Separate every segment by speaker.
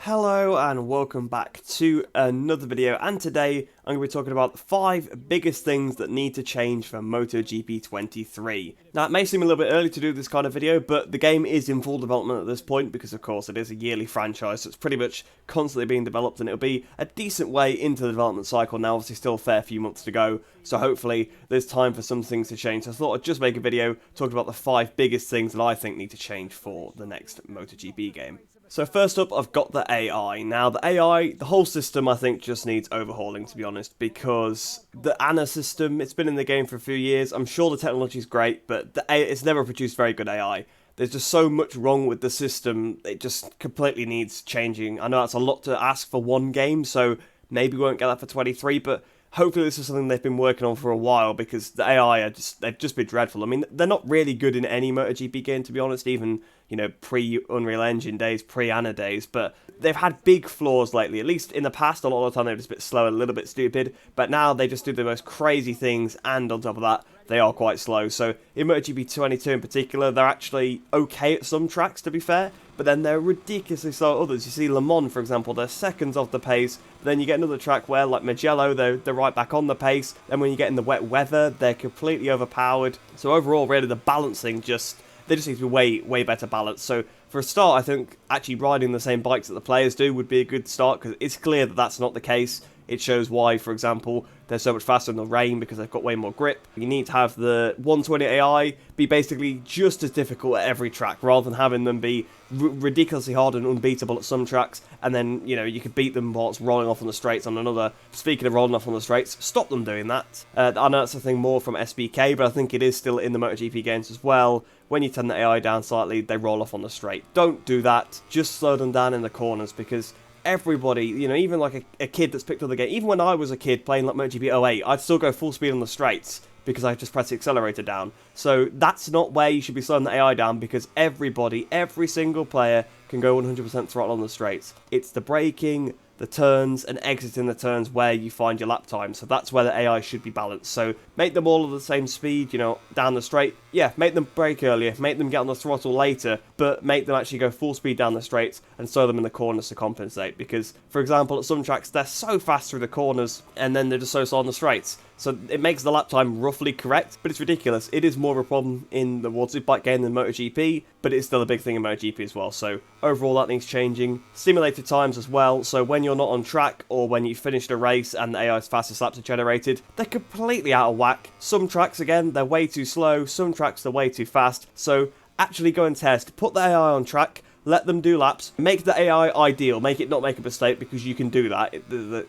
Speaker 1: Hello and welcome back to another video, and today I'm going to be talking about the 5 biggest things that need to change for MotoGP 23. Now it may seem a little bit early to do this kind of video, but the game is in full development at this point because of course it is a yearly franchise, so it's pretty much constantly being developed and it'll be a decent way into the development cycle now, obviously still a fair few months to go, so hopefully there's time for some things to change. So I thought I'd just make a video talking about the 5 biggest things that I think need to change for the next MotoGP game. So first up, I've got the AI. Now, the AI, the whole system, I think, just needs overhauling, to be honest, because the ANA system, it's been in the game for a few years. I'm sure the technology is great, but it's never produced very good AI. There's just so much wrong with the system, it just completely needs changing. I know that's a lot to ask for one game, so maybe we won't get that for 23, but hopefully this is something they've been working on for a while, because the AI they've just been dreadful. I mean, they're not really good in any MotoGP game, to be honest, even, you know, pre-Unreal Engine days, pre-ANA days, but they've had big flaws lately. At least in the past, a lot of the time they were just a bit slow and a little bit stupid, but now they just do the most crazy things, and on top of that, they are quite slow. So in MotoGP 22 in particular, they're actually okay at some tracks, to be fair, but then they're ridiculously slow at others. You see Le Mans, for example, they're seconds off the pace, but then you get another track where, like Mugello, they're right back on the pace, and when you get in the wet weather, they're completely overpowered. So overall, really, the balancing they just need to be way better balanced. So for a start, I think actually riding the same bikes that the players do would be a good start, because it's clear that that's not the case. It shows why, for example, they're so much faster in the rain, because they've got way more grip. You need to have the 120 AI be basically just as difficult at every track, rather than having them be ridiculously hard and unbeatable at some tracks, and then, you know, you could beat them whilst rolling off on the straights on another. Speaking of rolling off on the straights, stop them doing that. I know that's a thing more from SBK, but I think it is still in the MotoGP games as well. When you turn the AI down slightly, they roll off on the straight. Don't do that. Just slow them down in the corners, because everybody, you know, even like a kid that's picked up the game, even when I was a kid playing like MotoGP 08, I'd still go full speed on the straights because I just press the accelerator down. So that's not where you should be slowing the AI down, because everybody, every single player can go 100% throttle on the straights. It's the braking, the turns, and exiting the turns where you find your lap time. So that's where the AI should be balanced. So make them all at the same speed, you know, down the straight. Yeah, make them brake earlier, make them get on the throttle later, but make them actually go full speed down the straights and slow them in the corners to compensate. Because, for example, at some tracks, they're so fast through the corners, and then they're just so slow on the straights. So it makes the lap time roughly correct, but it's ridiculous. It is more of a problem in the World Superbike game than MotoGP, but it's still a big thing in MotoGP as well. So overall, that needs changing. Simulated times as well. So when you're not on track, or when you finished a race and the AI's fastest laps are generated, they're completely out of whack. Some tracks, again, they're way too slow. Some tracks, they're way too fast. So actually go and test. Put the AI on track. Let them do laps. Make the AI ideal. Make it not make a mistake, because you can do that.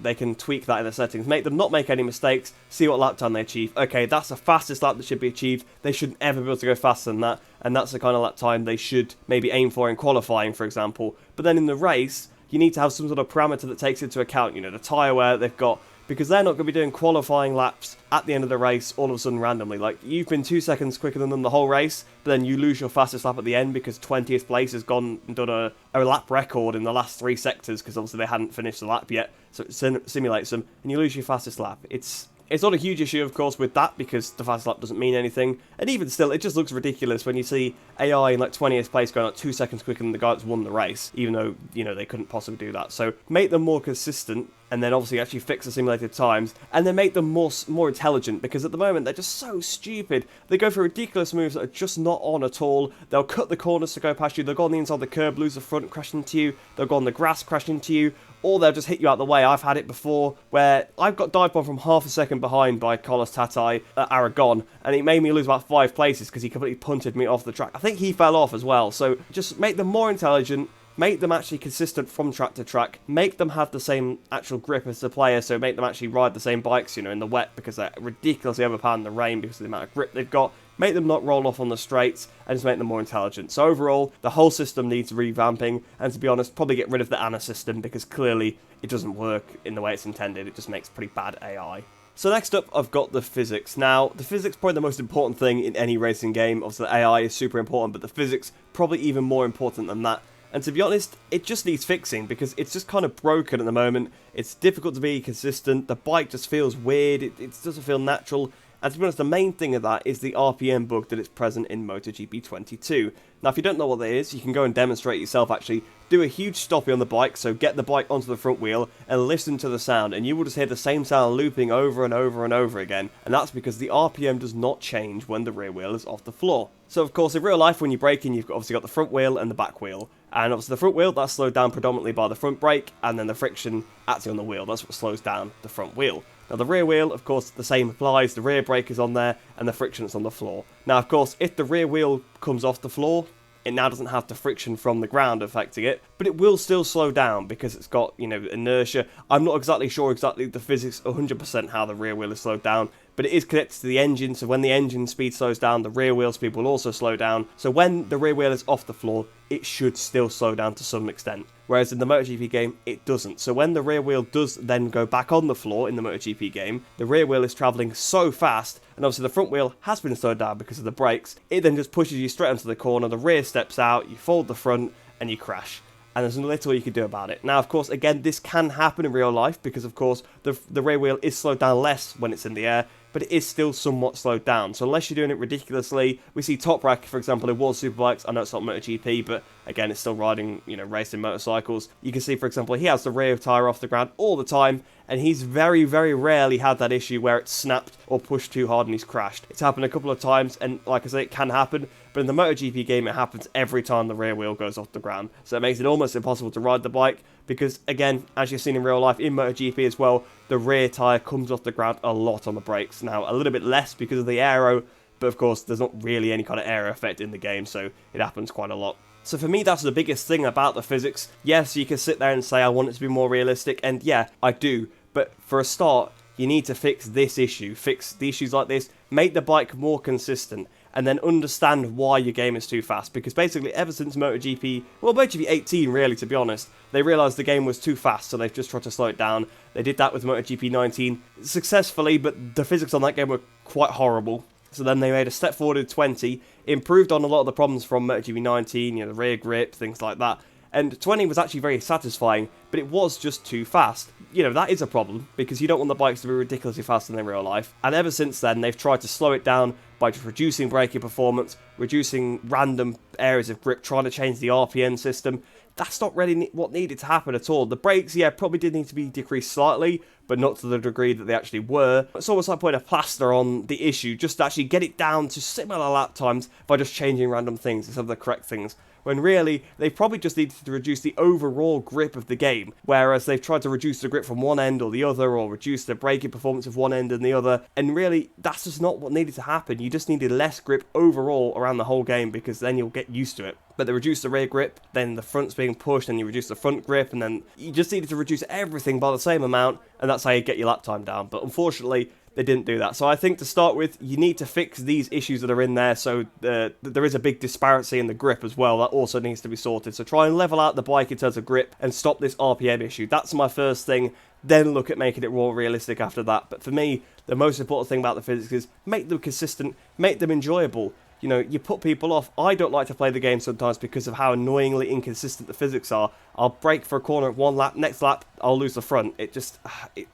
Speaker 1: They can tweak that in the settings. Make them not make any mistakes. See what lap time they achieve. Okay, that's the fastest lap that should be achieved. They shouldn't ever be able to go faster than that. And that's the kind of lap time they should maybe aim for in qualifying, for example. But then in the race, you need to have some sort of parameter that takes into account, you know, the tyre wear they've got, because they're not going to be doing qualifying laps at the end of the race all of a sudden randomly. Like, you've been 2 seconds quicker than them the whole race, but then you lose your fastest lap at the end because 20th place has gone and done a lap record in the last 3 sectors, because obviously they hadn't finished the lap yet, so it simulates them, and you lose your fastest lap. It's not a huge issue, of course, with that, because the fastest lap doesn't mean anything. And even still, it just looks ridiculous when you see AI in like 20th place going like 2 seconds quicker than the guy that's won the race, even though, you know, they couldn't possibly do that. So make them more consistent, and then obviously actually fix the simulated times, and then make them more intelligent, because at the moment they're just so stupid. They go for ridiculous moves that are just not on at all. They'll cut the corners to go past you, they'll go on the inside of the curb, lose the front, crash into you, they'll go on the grass, crash into you, or they'll just hit you out the way. I've had it before where I've got dive bomb from half a second behind by Carlos Tatai at Aragon, and it made me lose about 5 places because he completely punted me off the track. I think he fell off as well. So just make them more intelligent, make them actually consistent from track to track, make them have the same actual grip as the player, so make them actually ride the same bikes, you know, in the wet, because they're ridiculously overpowered in the rain because of the amount of grip they've got. Make them not roll off on the straights, and just make them more intelligent. So overall, the whole system needs revamping, and to be honest, probably get rid of the ANA system, because clearly it doesn't work in the way it's intended. It just makes pretty bad AI. So next up, I've got the physics. Now, the physics probably the most important thing in any racing game. Obviously, the AI is super important, but the physics probably even more important than that. And to be honest, it just needs fixing, because it's just kind of broken at the moment. It's difficult to be consistent. The bike just feels weird. It doesn't feel natural. And to be honest, the main thing of that is the RPM bug that is present in MotoGP 22. Now, if you don't know what that is, you can go and demonstrate yourself, actually. do a huge stoppie on the bike, so get the bike onto the front wheel and listen to the sound, and you will just hear the same sound looping over and over and over again, and that's because the RPM does not change when the rear wheel is off the floor. So of course in real life when you're braking you've obviously got the front wheel and the back wheel, and obviously the front wheel that's slowed down predominantly by the front brake, and then the friction acting on the wheel, that's what slows down the front wheel. Now the rear wheel, of course, the same applies, the rear brake is on there and the friction is on the floor. Now of course if the rear wheel comes off the floor, it now doesn't have the friction from the ground affecting it, but it will still slow down because it's got, you know, inertia. I'm not exactly sure the physics 100% how the rear wheel is slowed down, but it is connected to the engine, so when the engine speed slows down, the rear wheel speed will also slow down. So when the rear wheel is off the floor, it should still slow down to some extent. Whereas in the MotoGP game, it doesn't. So when the rear wheel does then go back on the floor in the MotoGP game, the rear wheel is travelling so fast, and obviously the front wheel has been slowed down because of the brakes, it then just pushes you straight onto the corner, the rear steps out, you fold the front, and you crash. And there's little you can do about it. Now, of course, again, this can happen in real life because, of course, the rear wheel is slowed down less when it's in the air, but it is still somewhat slowed down. So unless you're doing it ridiculously, we see Top Rack, for example, in World Superbikes. I know it's not MotoGP, but again, it's still riding, you know, racing motorcycles. You can see, for example, he has the rear tyre off the ground all the time, and he's very, very rarely had that issue where it's snapped or pushed too hard and he's crashed. It's happened a couple of times, and like I say, it can happen, but in the MotoGP game, it happens every time the rear wheel goes off the ground. So it makes it almost impossible to ride the bike, because again, as you've seen in real life, in MotoGP as well, the rear tyre comes off the ground a lot on the brakes. Now, a little bit less because of the aero, but of course, there's not really any kind of aero effect in the game, so it happens quite a lot. So for me, that's the biggest thing about the physics. Yes, you can sit there and say, I want it to be more realistic, and yeah, I do. But for a start, you need to fix this issue, fix the issues like this, make the bike more consistent, and then understand why your game is too fast. Because basically, ever since MotoGP, well, MotoGP 18 really, to be honest, they realised the game was too fast, so they've just tried to slow it down. They did that with MotoGP 19 successfully, but the physics on that game were quite horrible. So then they made a step forward in 20, improved on a lot of the problems from MotoGP 19, you know, the rear grip, things like that. And 20 was actually very satisfying, but it was just too fast. You know, that is a problem, because you don't want the bikes to be ridiculously faster than real life. And ever since then, they've tried to slow it down by just reducing braking performance, reducing random areas of grip, trying to change the RPM system. That's not really what needed to happen at all. The brakes, yeah, probably did need to be decreased slightly, but not to the degree that they actually were. It's almost like putting a plaster on the issue, just to actually get it down to similar lap times by just changing random things instead of the correct things. When really, they probably just needed to reduce the overall grip of the game, whereas they've tried to reduce the grip from one end or the other, or reduce the braking performance of one end and the other, and really, that's just not what needed to happen. You just needed less grip overall around the whole game, because then you'll get used to it. But they reduced the rear grip, then the front's being pushed, and you reduce the front grip, and then you just needed to reduce everything by the same amount, and that's how you get your lap time down. But unfortunately, they didn't do that. So I think to start with, you need to fix these issues that are in there. So there is a big disparity in the grip as well. That also needs to be sorted. So try and level out the bike in terms of grip and stop this RPM issue. That's my first thing. Then look at making it more realistic after that. But for me, the most important thing about the physics is make them consistent, make them enjoyable. You know, you put people off. I don't like to play the game sometimes because of how annoyingly inconsistent the physics are. I'll brake for a corner at one lap, next lap, I'll lose the front. It just,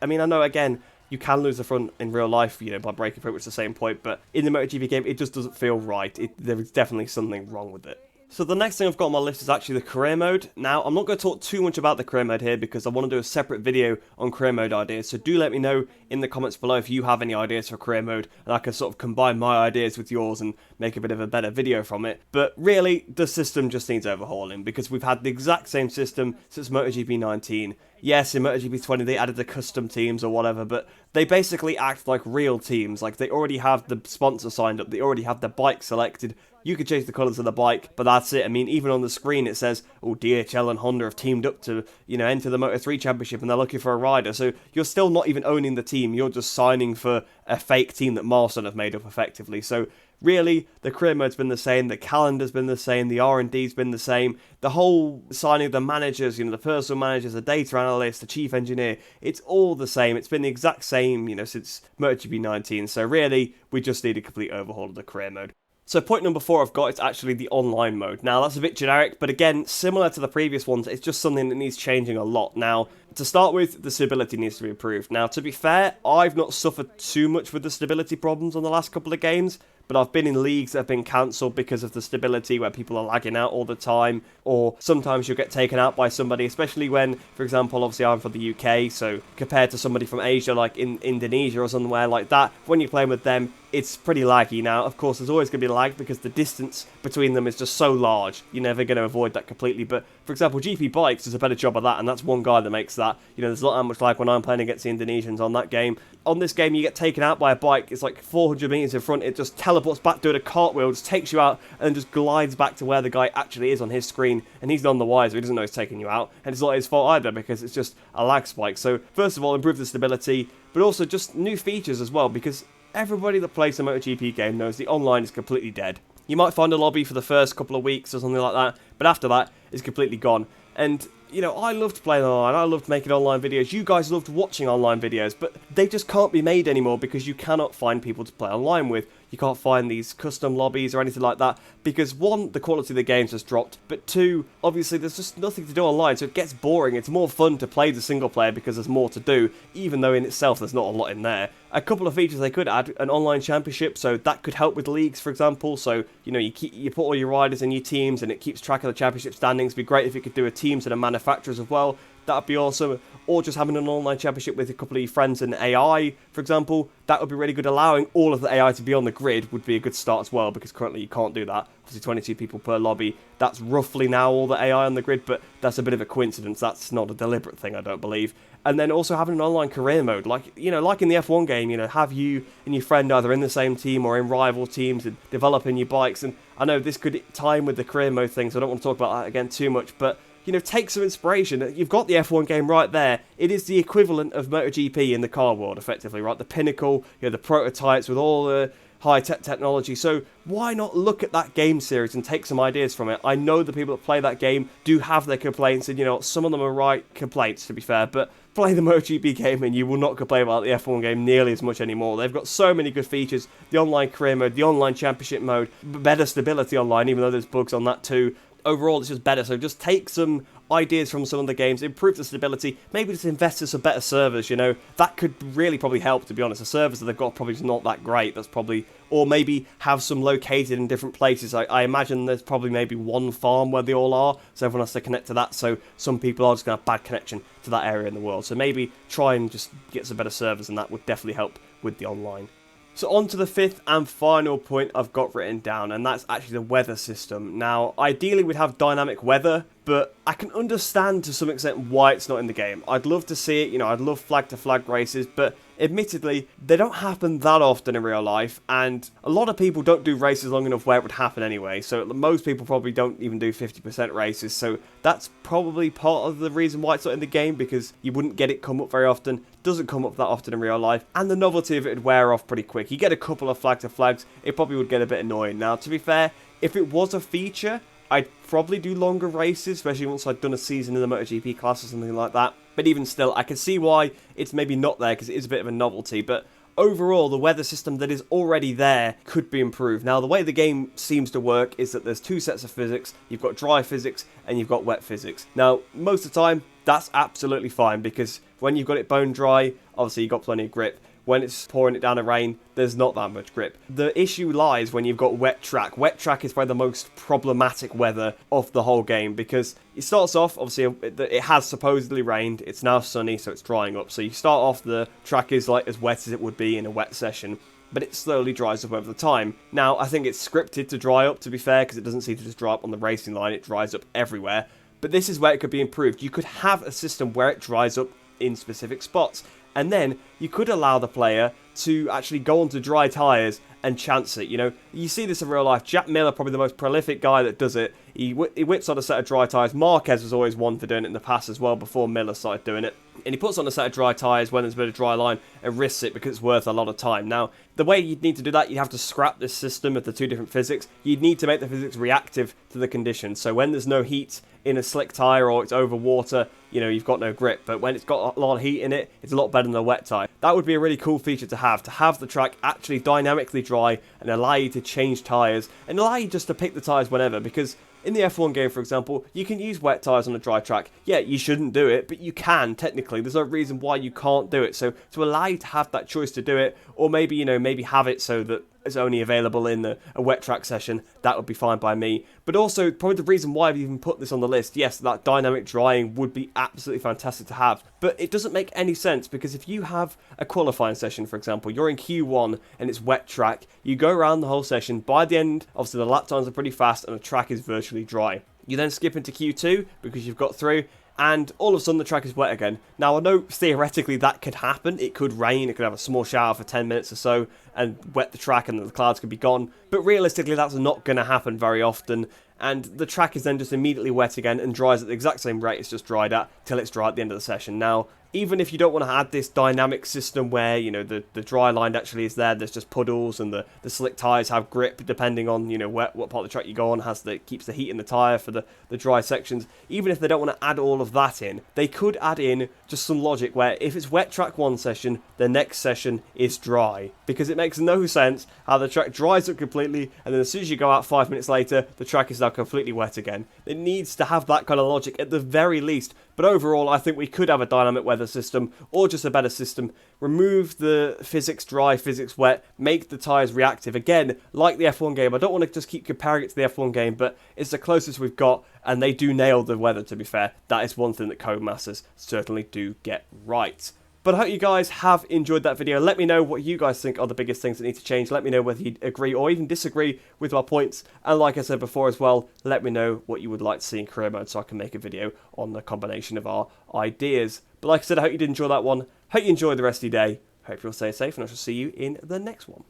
Speaker 1: I mean, I know, again, you can lose the front in real life, you know, by braking for it, which is the same point, but in the MotoGP game, it just doesn't feel right. There is definitely something wrong with it. So the next thing I've got on my list is actually the career mode. Now, I'm not going to talk too much about the career mode here because I want to do a separate video on career mode ideas. So do let me know in the comments below if you have any ideas for career mode, and I can sort of combine my ideas with yours and make a bit of a better video from it. But really, the system just needs overhauling because we've had the exact same system since MotoGP 19. Yes, in MotoGP 20 they added the custom teams or whatever, but they basically act like real teams. Like, they already have the sponsor signed up, they already have the bike selected. You could change the colours of the bike, but that's it. I mean, even on the screen it says, oh, DHL and Honda have teamed up to, you know, enter the Moto3 Championship and they're looking for a rider. So you're still not even owning the team, you're just signing for a fake team that Milestone have made up effectively. So really, the career mode's been the same, the calendar's been the same, the R&D's been the same, the whole signing of the managers, you know, the personal managers, the data analyst, the chief engineer, it's all the same. It's been the exact same, you know, since MotoGP 19. So really, we just need a complete overhaul of the career mode. So point number 4 I've got is actually the online mode. Now, that's a bit generic, but again, similar to the previous ones, it's just something that needs changing a lot. Now, to start with, the stability needs to be improved. Now, to be fair, I've not suffered too much with the stability problems on the last couple of games, but I've been in leagues that have been cancelled because of the stability, where people are lagging out all the time, or sometimes you'll get taken out by somebody, especially when, for example, obviously I'm from the UK, so compared to somebody from Asia, like in Indonesia or somewhere like that, when you're playing with them, it's pretty laggy. Now, of course, there's always going to be lag because the distance between them is just so large. You're never going to avoid that completely. But, for example, GP Bikes does a better job of that, and that's one guy that makes that. You know, there's not that much lag when I'm playing against the Indonesians on that game. On this game, you get taken out by a bike. It's like 400 meters in front. It just teleports back, doing a cartwheel, just takes you out, and just glides back to where the guy actually is on his screen. And he's none the wiser. He doesn't know he's taking you out. And it's not his fault either, because it's just a lag spike. So, first of all, improve the stability, but also just new features as well, because everybody that plays a MotoGP game knows the online is completely dead. You might find a lobby for the first couple of weeks or something like that, but after that, it's completely gone. And, you know, I loved playing online, I loved making online videos, you guys loved watching online videos, but they just can't be made anymore because you cannot find people to play online with. You can't find these custom lobbies or anything like that because, one, the quality of the game's just dropped, but two, obviously there's just nothing to do online, so it gets boring. It's more fun to play the single player because there's more to do, even though in itself there's not a lot in there. A couple of features they could add: an online championship, so that could help with leagues, for example. So, you know, you put all your riders in your teams and it keeps track of the championship standings. It'd be great if it could do a teams and a manufacturers as well. That'd be awesome. Or just having an online championship with a couple of your friends and AI, for example. That would be really good. Allowing all of the AI to be on the grid would be a good start as well, because currently you can't do that. Obviously 22 people per lobby. That's roughly now all the AI on the grid, but that's a bit of a coincidence. That's not a deliberate thing, I don't believe. And then also having an online career mode, like, you know, like in the F1 game, you know, have you and your friend either in the same team or in rival teams and developing your bikes. And I know this could tie in with the career mode thing, so I don't want to talk about that again too much, but, you know, take some inspiration. You've got the F1 game right there. It is the equivalent of MotoGP in the car world, effectively, right? The pinnacle, you know, the prototypes with all the high-tech technology. So why not look at that game series and take some ideas from it? I know the people that play that game do have their complaints, and, you know, some of them are right complaints, to be fair, but play the MotoGP game and you will not complain about the F1 game nearly as much anymore. They've got so many good features: the online career mode, the online championship mode, better stability online, even though there's bugs on that too. Overall, it's just better. So just take some ideas from some of the games, improve the stability, maybe just invest in some better servers, you know. That could really probably help, to be honest. The servers that they've got probably just not that great. That's probably, or maybe have some located in different places. I imagine there's probably maybe one farm where they all are, so everyone has to connect to that, so some people are just going to have bad connection to that area in the world. So maybe try and just get some better servers, and that would definitely help with the online. So on to the fifth and final point I've got written down, and that's actually the weather system. Now, ideally we'd have dynamic weather, but I can understand to some extent why it's not in the game. I'd love to see it, you know, I'd love flag-to-flag races, but admittedly, they don't happen that often in real life, and a lot of people don't do races long enough where it would happen anyway, so most people probably don't even do 50% races, so that's probably part of the reason why it's not in the game, because you wouldn't get it come up very often. Doesn't come up that often in real life, and the novelty of it would wear off pretty quick. You get a couple of flag-to-flags, it probably would get a bit annoying. Now, to be fair, if it was a feature, I'd probably do longer races, especially once I'd done a season in the MotoGP class or something like that. But even still, I can see why it's maybe not there, because it is a bit of a novelty. But overall, the weather system that is already there could be improved. Now, the way the game seems to work is that there's two sets of physics. You've got dry physics and you've got wet physics. Now, most of the time, that's absolutely fine, because when you've got it bone dry, obviously you've got plenty of grip. When it's pouring it down in rain, there's not that much grip. The issue lies when you've got wet track. Wet track is probably the most problematic weather of the whole game, because it starts off, obviously, it has supposedly rained. It's now sunny, so it's drying up. So you start off, the track is like as wet as it would be in a wet session, but it slowly dries up over the time. Now, I think it's scripted to dry up, to be fair, because it doesn't seem to just dry up on the racing line. It dries up everywhere. But this is where it could be improved. You could have a system where it dries up in specific spots, and then you could allow the player to actually go onto dry tyres and chance it. You know, you see this in real life. Jack Miller, probably the most prolific guy that does it. He whips on a set of dry tyres. Marquez was always one for doing it in the past as well, before Miller started doing it. And he puts on a set of dry tyres when there's a bit of dry line and risks it because it's worth a lot of time. Now, the way you'd need to do that, you'd have to scrap this system of the two different physics. You'd need to make the physics reactive to the conditions. So when there's no heat in a slick tyre or it's over water, you know, you've got no grip. But when it's got a lot of heat in it, it's a lot better than a wet tyre. That would be a really cool feature to have the track actually dynamically dry and allow you to change tyres and allow you just to pick the tyres whenever, because in the F1 game, for example, you can use wet tyres on a dry track. Yeah, you shouldn't do it, but you can, technically. There's no reason why you can't do it. So to allow you to have that choice to do it, or maybe, you know, maybe have it so that is only available in a wet track session, that would be fine by me. But also, probably the reason why I've even put this on the list, yes, that dynamic drying would be absolutely fantastic to have, but it doesn't make any sense, because if you have a qualifying session, for example, you're in Q1 and it's wet track, you go around the whole session, by the end, obviously the lap times are pretty fast and the track is virtually dry. You then skip into Q2 because you've got through, and all of a sudden the track is wet again. Now, I know theoretically that could happen. It could rain, it could have a small shower for 10 minutes or so and wet the track and the clouds could be gone. But realistically, that's not going to happen very often. And the track is then just immediately wet again and dries at the exact same rate it's just dried at till it's dry at the end of the session. Now, even if you don't want to add this dynamic system where, you know, the dry line actually is there's just puddles and the slick tyres have grip depending on, you know, what part of the track you go on keeps the heat in the tyre for the dry sections. Even if they don't want to add all of that in, they could add in just some logic where if it's wet track one session, the next session is dry. Because it makes no sense how the track dries up completely and then as soon as you go out 5 minutes later, the track is now completely wet again. It needs to have that kind of logic at the very least. But overall, I think we could have a dynamic weather system, or just a better system. Remove the physics dry, physics wet, make the tyres reactive. Again, like the F1 game, I don't want to just keep comparing it to the F1 game, but it's the closest we've got, and they do nail the weather, to be fair. That is one thing that Codemasters certainly do get right. But I hope you guys have enjoyed that video. Let me know what you guys think are the biggest things that need to change. Let me know whether you agree or even disagree with my points. And like I said before as well, let me know what you would like to see in career mode so I can make a video on the combination of our ideas. But like I said, I hope you did enjoy that one. Hope you enjoy the rest of your day. Hope you'll stay safe and I shall see you in the next one.